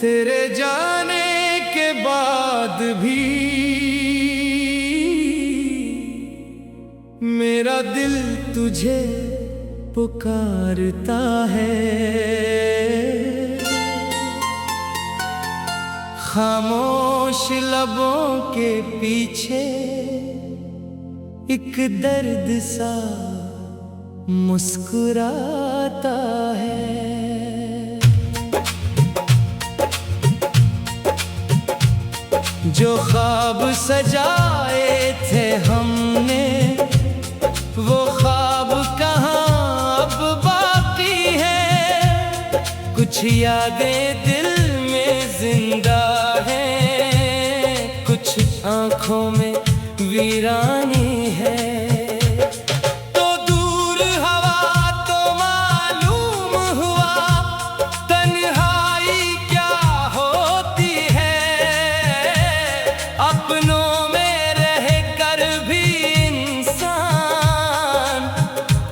तेरे जाने के बाद भी मेरा दिल तुझे पुकारता है। खामोश लबों के पीछे एक दर्द सा मुस्कुराता है। जो ख्वाब सजाए थे हमने वो ख्वाब कहाँ अब बाकी है। कुछ यादें दिल में जिंदा हैं, कुछ आँखों में वीरानी है। तो दूर हवा तो मालूम हुआ तन्हाई क्या होती है। अपनों में रह कर भी इंसान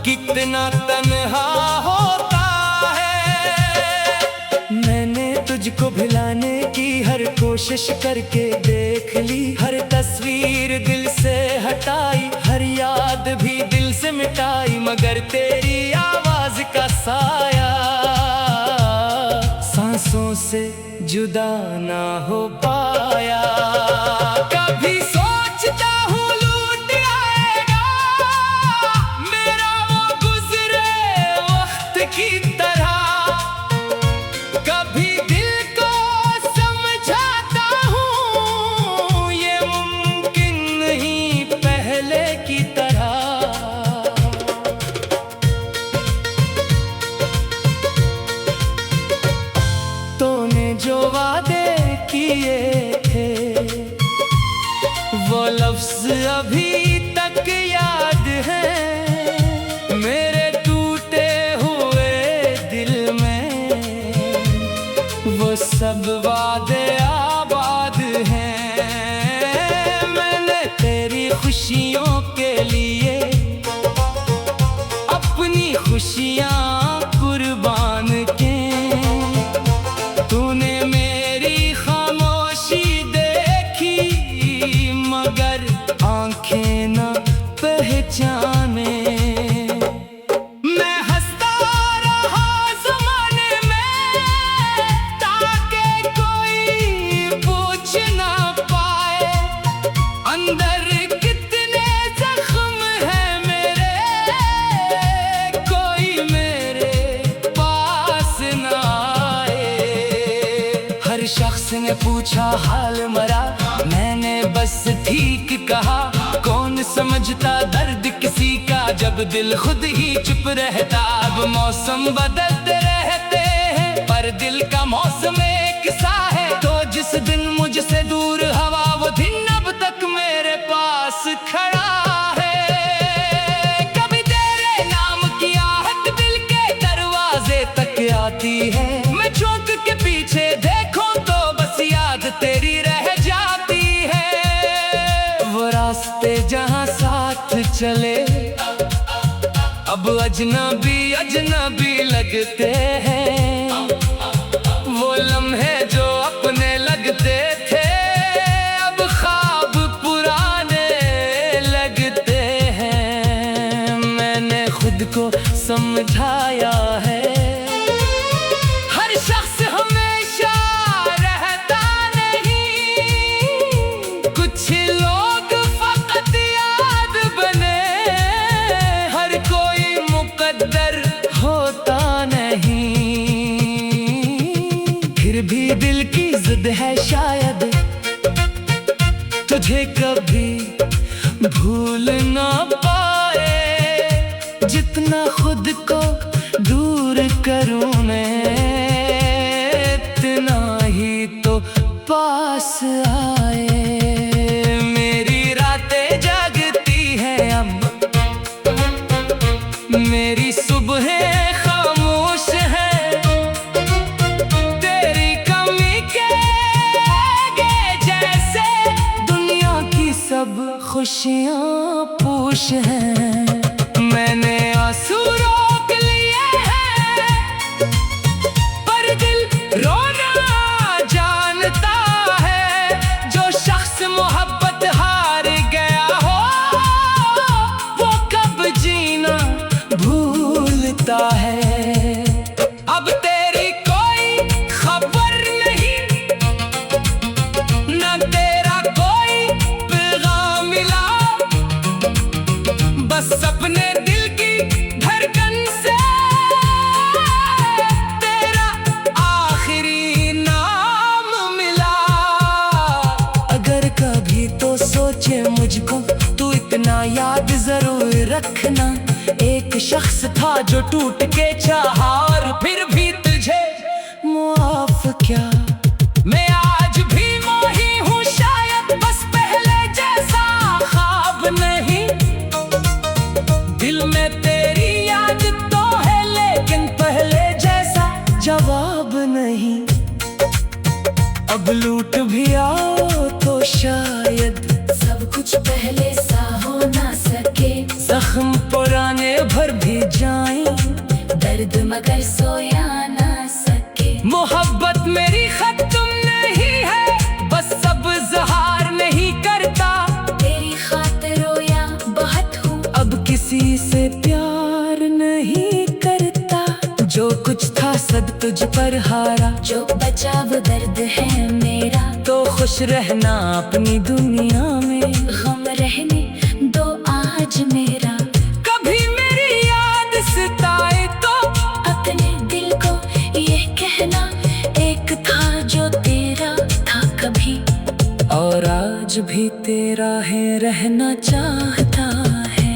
कितना तन्हा होता है। मैंने तुझको भुलाने की हर कोशिश करके देख ली, हर तस्वीर दिल से हटाई, हर याद भी दिल से मिटाई, मगर तेरी आवाज का साया सांसों से जुदा ना हो पाया। कभी सोचता हूँ लूट आएगा मेरा वो गुजरे वक्त की तरह। कभी दिल को समझाता हूँ ये मुमकिन नहीं पहले की तरह। तूने जो वादे किए थे वो लफ्ज अभी तक याद है मेरे टूटे हुए दिल में। वो सब वादे आबाद हैं। मैंने तेरी खुशियों के लिए अपनी खुशियाँ कुर्बान की। तूने मेरी खामोशी देखी मगर आंखें न पहचाने। मैं हंसता रहा ज़माने में ताकि कोई पूछ ना पाए अंदर कितने जख्म हैं मेरे, कोई मेरे पास ना आए। हर शख्स ने पूछा हाल मरा, मैंने बस ठीक कहा। कौन समझता दर्द किसी का जब दिल खुद ही चुप रहता। अब मौसम बदलते रहते हैं पर दिल का मौसम एक सा है। तो जिस दिन मुझसे दूर हवा वो दिन अब तक मेरे पास खड़ा है। कभी तेरे नाम की आहट दिल के दरवाजे तक आती है। मैं चौंक के पीछे देखूं तो बस याद तेरी रह जाती है। वो रास्ते जहां साथ चले अब अजनबी अजनबी लगते हैं। वो लम्हे जो अपने लगते थे अब ख्वाब पुराने लगते हैं। मैंने खुद को समझाया है हर शख्स हमेशा रहता नहीं। कुछ लोग फकत याद बने, हर कोई मुकद्दर होता नहीं। फिर भी दिल की जिद है शायद तुझे कभी भूल ना पाए। जितना खुद को दूर करूं मैं इतना ही तो पास आए। मेरी रातें जागती हैं अब, मेरी सुबहें खामोश हैं। तेरी कमी के खुशियाँ पूछ हैं। मैंने आंसू रोक लिए हैं, पर दिल रोना जानता है। जो शख्स मोहब्बत हार गया हो, वो कब जीना भूलता है। अब तेरी कोई खबर नहीं, न तेरा कोई पैगाम मिला, बस अपने दिल की धड़कन से तेरा आखिरी नाम मिला। अगर कभी तो सोचे मुझको तू इतना याद जरूर रखना। एक शख्स था जो टूट के चाहा और फिर भी तुझे मुआफ क्या। मैं आज भी मोही हूँ शायद, बस पहले जैसा ख्वाब नहीं। दिल में तेरी याद तो है, लेकिन पहले जैसा जवाब नहीं। अब लूट भी आओ तो शायद सब कुछ पहले सा हो ना सके। जख्म पुराने भर भी जाएं, दर्द मगर सोया ना सके। मोहब्बत मेरी खत्म नहीं है, बस अब ज़हार नहीं करता। तेरी खातिर रोया बहुत हूँ, अब किसी से प्यार नहीं करता। जो कुछ था सब तुझ पर हारा, जो बचा वो दर्द है मेरा। तो खुश रहना अपनी दुनिया में, गम रहने दो आज मेरा। कभी मेरी याद सताए तो अपने दिल को ये कहना, एक था जो तेरा था कभी, और आज भी तेरा है, रहना चाहता है।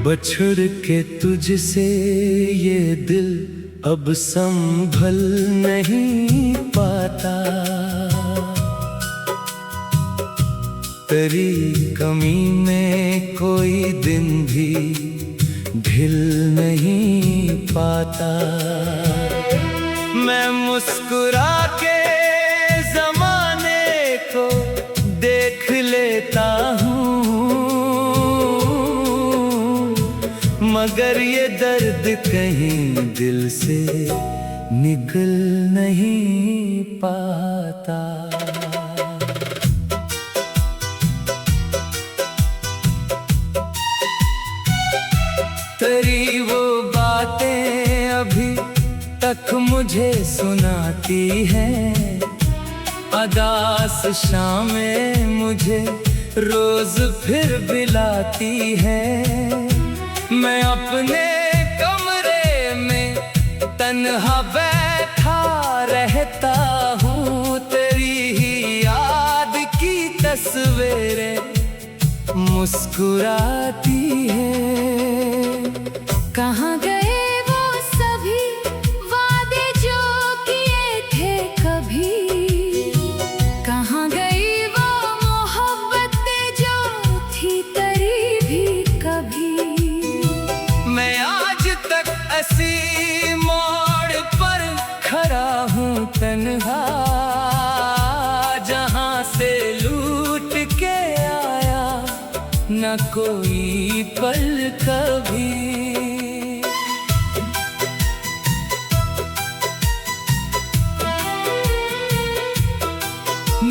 बछड़ के तुझसे ये दिल अब संभल नहीं पाता। तेरी कमी में कोई दिन भी ढिल नहीं पाता। मैं मुस्कुरा के ज़माने को देख लेता हूँ, मगर ये दर्द कहीं दिल से निकल नहीं पाता। तेरी वो बातें अभी तक मुझे सुनाती हैं, अदास शामें मुझे रोज फिर बिलाती है। मैं अपने कमरे में तन्हा बैठा रहता हूँ, तेरी ही याद की तस्वीरें मुस्कुराती है। कहाँ गए वो सभी वादे जो किए थे कभी, कहाँ गई वो मोहब्बतें जो थी तरी भी कभी। मैं आज तक ऐसी मोड़ पर खड़ा हूँ तन्हा, जहाँ से लूट के आया न कोई पल कभी।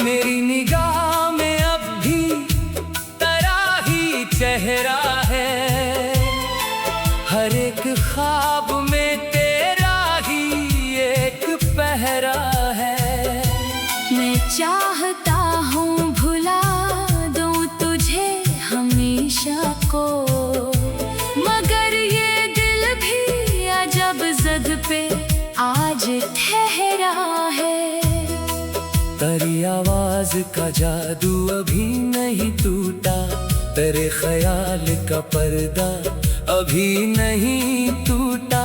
मेरी निगाह में अब भी तेरा ही चेहरा है, हर एक ख्वाब में तेरा ही एक पहरा है। मैं चाहता हूँ भुला दूँ तुझे हमेशा को, मगर ये दिल भी अजब जद पे आज ठहरा है। तेरी आवाज का जादू अभी नहीं टूटा, तेरे ख्याल का पर्दा अभी नहीं टूटा।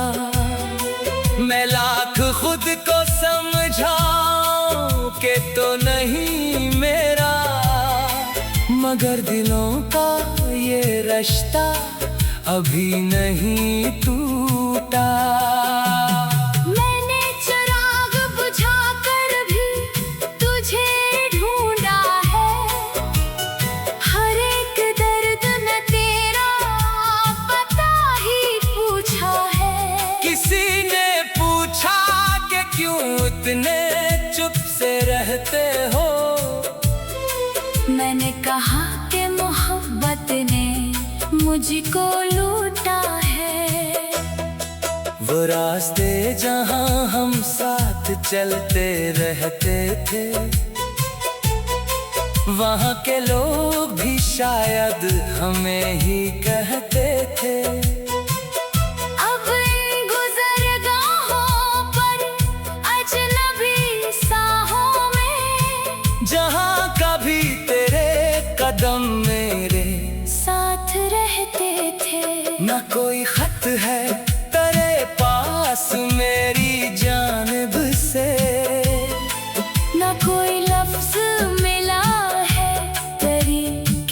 मैं लाख खुद को समझाऊं कि तो नहीं मेरा, मगर दिलों का ये रिश्ता अभी नहीं टूटा। मैंने चिराग बुझाकर भी तुझे ढूंढा है, हर एक दर्द में तेरा पता ही पूछा है। किसी ने पूछा कि क्यों इतने चुप से रहते हो, मैंने कहा कि मोहब्बत ने मुझको लूटा है। वो रास्ते जहां हम साथ चलते रहते थे, वहां के लोग भी शायद हमें ही कहते थे। अब इन गुज़रगाहों पर अजनबी साहों में, जहां कभी तेरे कदम मेरे साथ रहते थे। न कोई खत है तेरे पास मेरी जानिब से, न कोई लफ्ज मिला है तेरी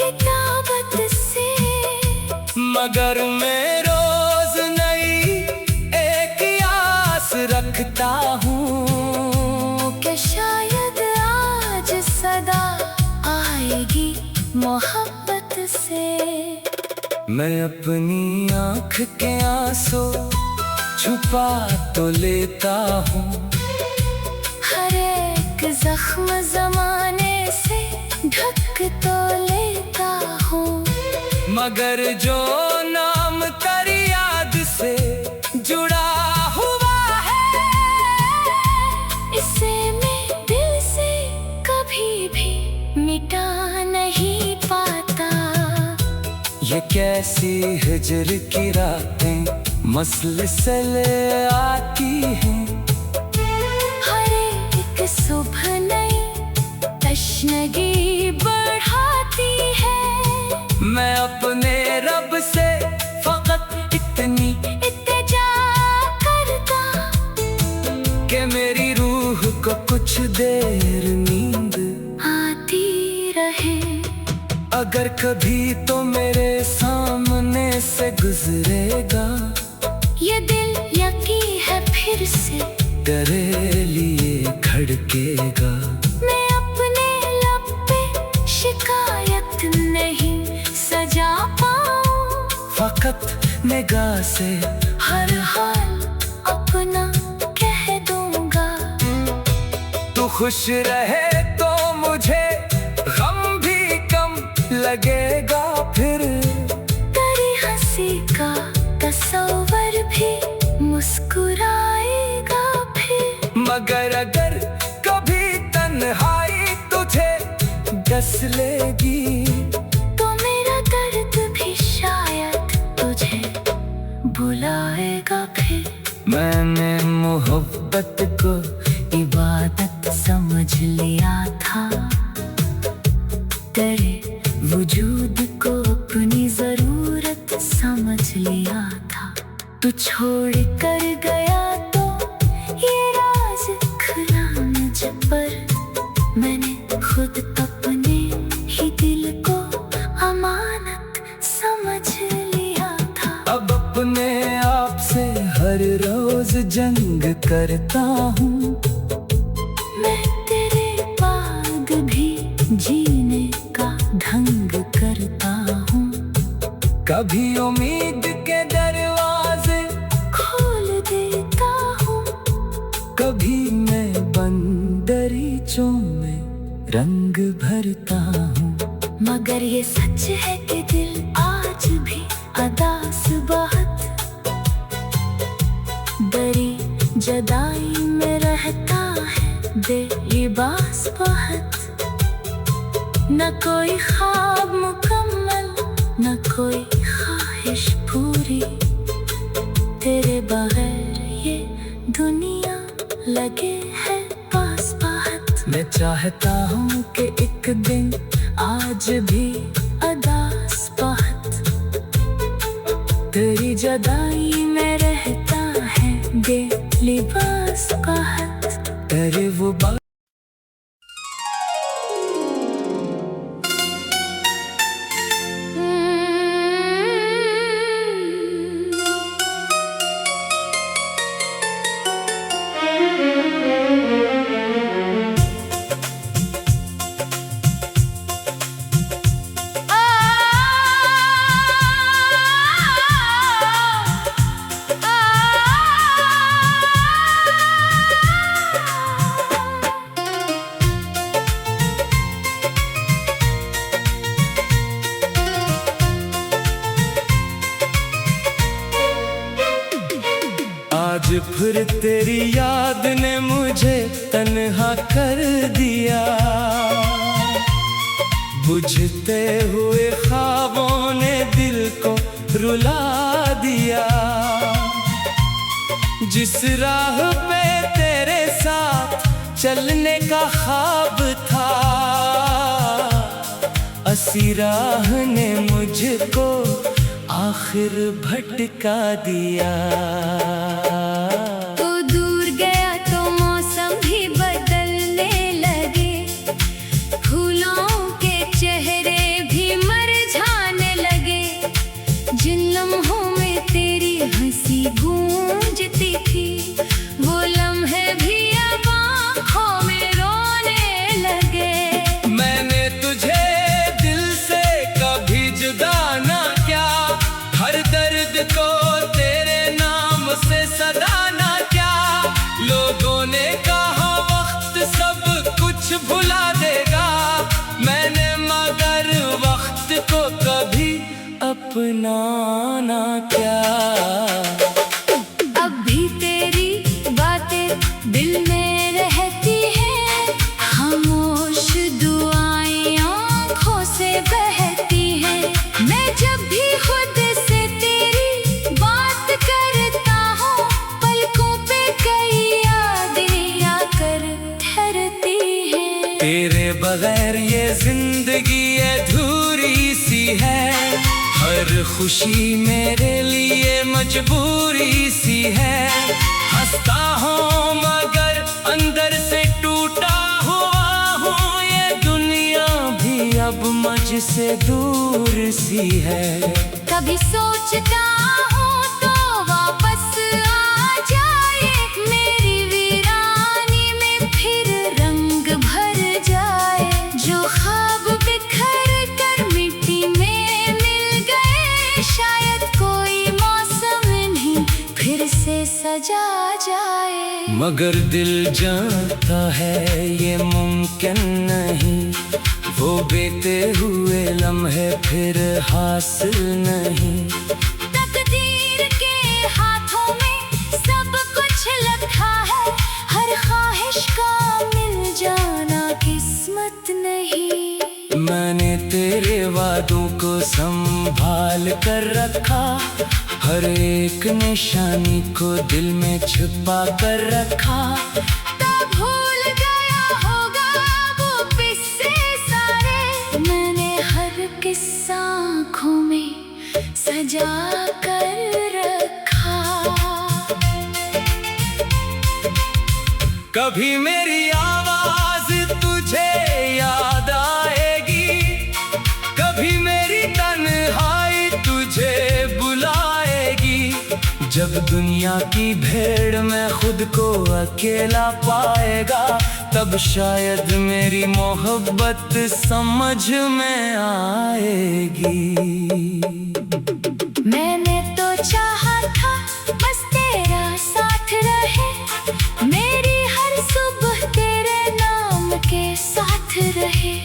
किताबत से, मगर मैं रोज नई एक आस रखता हूँ कि शायद आज सदा आएगी मोहब्बत से। मैं अपनी आँख के आंसू छुपा तो लेता हूँ, हर एक जख्म जमाने से ढक तो लेता हूँ, मगर जो नाम तेरी याद से जुड़ा हुआ है, इसे मैं दिल से कभी भी मिटा नहीं पाता। ये कैसी हिजर की रातें मसलसल आती हैं, हर एक सुबह नई तशनगी बढ़ाती है। मैं अपने रब से फकत इतनी इल्तिजा करता कि मेरी रूह को कुछ देर नींद आती रहे। अगर कभी तो मेरे सामने से गुजरेगा, ये दिल यकीन है फिर से तेरे लिए धड़केगा। मैं अपने लब पे शिकायत नहीं सजा पाऊं, फकत निगाह से हर हाल अपना कह दूंगा। तू खुश रहे तो मुझे गम भी कम लगेगा, फिर तेरी हंसी का तस्वर भी मुस्कुराएगा फिर। मगर अगर कभी तन्हाई तुझे डस लेगी, तो मेरा दर्द भी शायद तुझे बुलाएगा फिर। मैंने मोहब्बत को इबादत समझ लिया था, तेरे वजूद को अपनी जरूरत समझ लिया था। तू छोड़ कर गया तो ये राज खुला मुझ पर, मैंने खुद अपने ही दिल को अमानत समझ लिया था। अब अपने आप से हर रोज जंग करता हूँ, मैं तेरे बाद भी जीने का ढंग करता हूँ। कभी उम्मीद के दरवाजे खोल देता हूँ, कभी मैं बंदरीचों में रंग भरता हूँ। मगर ये सच है कि दिल आज भी अदास बहुत दरी जदाई में रहता है बेलिबास बहुत। न कोई ख्वाब मुकम्मल, न कोई ख्वाहिश पूरी, तेरे बगैर ये दुनिया लगे है पास बहुत। मैं चाहता हूँ कि एक दिन आज भी अदास लगाई में रहता है बेलिबास का हाथ। अरे वो बात आज फिर तेरी याद ने मुझे तन्हा कर दिया। बुझते हुए ख्वाबों ने दिल को रुला दिया। जिस राह पे तेरे साथ चलने का ख्वाब था, असी राह ने मुझको आखिर भटका दिया। तो दूर गया तो मौसम भी बदलने लगे, फूलों के चेहरे भी मुरझाने लगे। जिन लम्हों में तेरी हंसी गूंजती थी, वो लम्हे भी अब आँखों में रोने लगे। मैंने तुझे दिल से कभी जुदा ना किया, हर दर्द को तेरे नाम से सदा ना क्या। लोगों ने कहा वक्त सब कुछ भुला देगा, मैंने मगर वक्त को कभी अपनाना क्या। अब भी तेरी बातें दिल में रहती हैं, खामोश दुआएं आँखों से बहती हैं। मैं जब भी खुद से तेरी बात करता हूँ, पलकों पे कई यादें आकर ठहरती हैं। तेरे बगैर ये जिंदगी अधूरी सी है, हर खुशी मेरे लिए मजबूरी सी है। हंसता हूँ मगर अंदर से टूटा हुआ हूँ, ये दुनिया भी अब मुझसे दूर सी है। कभी सोचता हूँ तो वापस आ जाए, मेरी वीरानी में फिर रंग भर जाए। जो ख्वाब बिखर कर मिट्टी में मिल गए, शायद कोई मौसम नहीं फिर से सजा जाए। मगर दिल जानता है ये मुमकिन नहीं, वो बीते हुए लम्हे फिर हासिल नहीं। तकदीर के हाथों में सब कुछ लिखा है, हर ख्वाहिश का मिल जाना किस्मत नहीं। मैंने तेरे वादों को संभाल कर रखा, हर एक निशानी को दिल में छुपा कर रखा। तब भूल गया होगा वो किस्से सारे, मैंने हर किस्सा आँखों में सजा कर रखा। कभी मेरी आवाज तुझे याद आएगी, कभी मेरी तन्हाई तुझे बुलाएगी। जब दुनिया की भीड़ में खुद को अकेला पाएगा, तब शायद मेरी मोहब्बत समझ में आएगी। मैंने तो चाहा था बस तेरा साथ रहे, मेरी हर सुबह तेरे नाम के साथ रहे।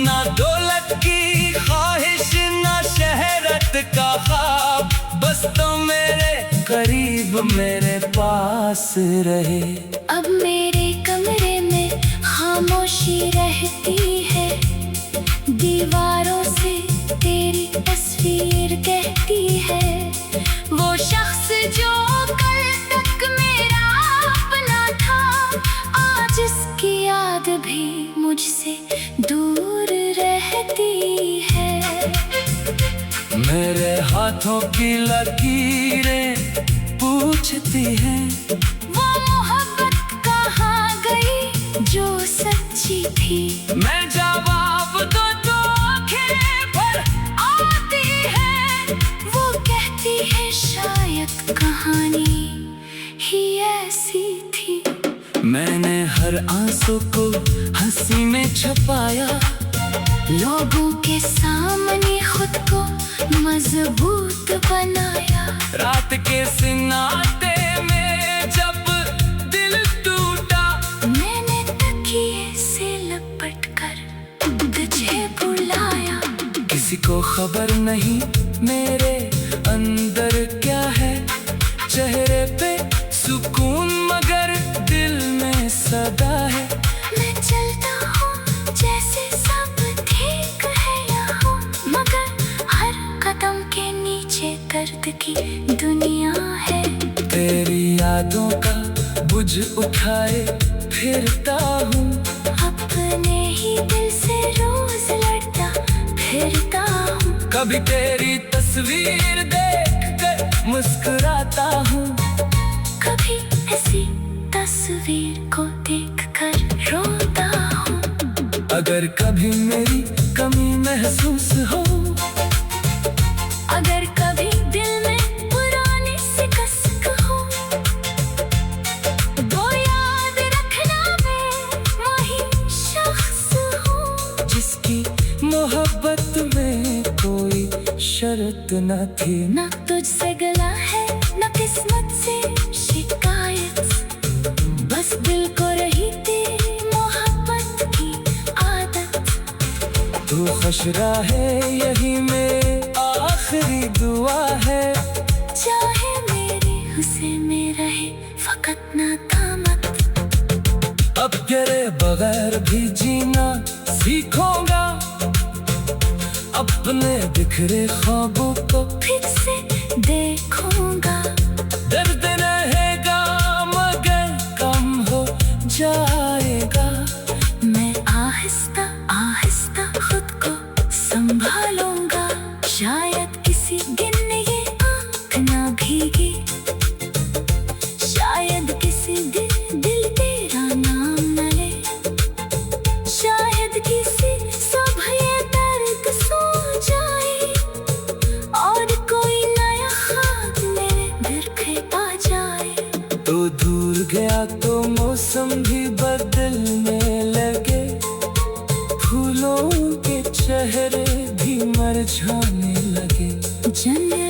ना दौलत की ख्वाहिश ना शहरत का ख्वाब, बस तो मेरे करीब मेरे पास रहे। अब मेरे कमरे में खामोशी रहती है, दीवारों से तेरी तस्वीर कहती है। वो शख्स जो कल तक मेरा अपना था, आज इसकी याद भी मुझसे दूर रहती है। मेरे हाथों की लकीरें पूछती हैं, वो मोहब्बत कहाँ गई जो सच्ची थी। मैं जवाब दो तो आंखें भर आती है, वो कहती है शायद कहानी ही ऐसी थी। मैंने हर आंसू को हंसी में छुपाया, लोगों के सामने खुद को मजबूत बनाया। रात के सन्नाटे में जब दिल टूटा, मैंने तकिए से लपट कर तुझे बुलाया। किसी को खबर नहीं मेरे अंदर क्या है, चेहरे पे सुकून मगर दिल में सदा है। मैं चलता हूँ जैसे सब ठीक है यहाँ, मगर हर कदम के नीचे दर्द की दुनिया है। तेरी यादों का बुझ उठाए फिरता हूँ, अपने ही दिल से रोज लड़ता फिरता हूँ। कभी तेरी तस्वीर देख कर मुस्कुराता हूँ, कभी ऐसी तस्वीर को देखकर रोता हूँ। अगर कभी मेरी कमी महसूस हो, अगर कभी दिल में पुरानी सी कसक हो, तो याद रखना मैं वही शख्स हूँ जिसकी मोहब्बत में कोई शर्त न थी। न तुझसे गला है न किस्मत से शिकायत, बस दिल को रही थी मोहब्बत की आदत। तू खुश रहे यही मेरी आखिरी दुआ है, चाहे मेरे हुस्न में रहे फकत नादामत। अब तेरे बगैर भी जीना सीखूंगा, अपने बिखरे ख्वाबों को फिर से देखूंगा। दर्द रहेगा मगर कम हो जाएगा। मैं आहिस्ता आहिस्ता खुद को संभालूंगा, शायद किसी दिन ये आँख ना भीगी, शायद किसी दिन दिल तेरा नाम न ले, शायद किसी सुबह ये दर्द सो जाए और कोई नया ख्वाब मेरे दिल पे आ जाए। तो दूर गया तो मौसम भी बदलने लगे, फूलों के चेहरे भी मरझाने लगे। जन्नत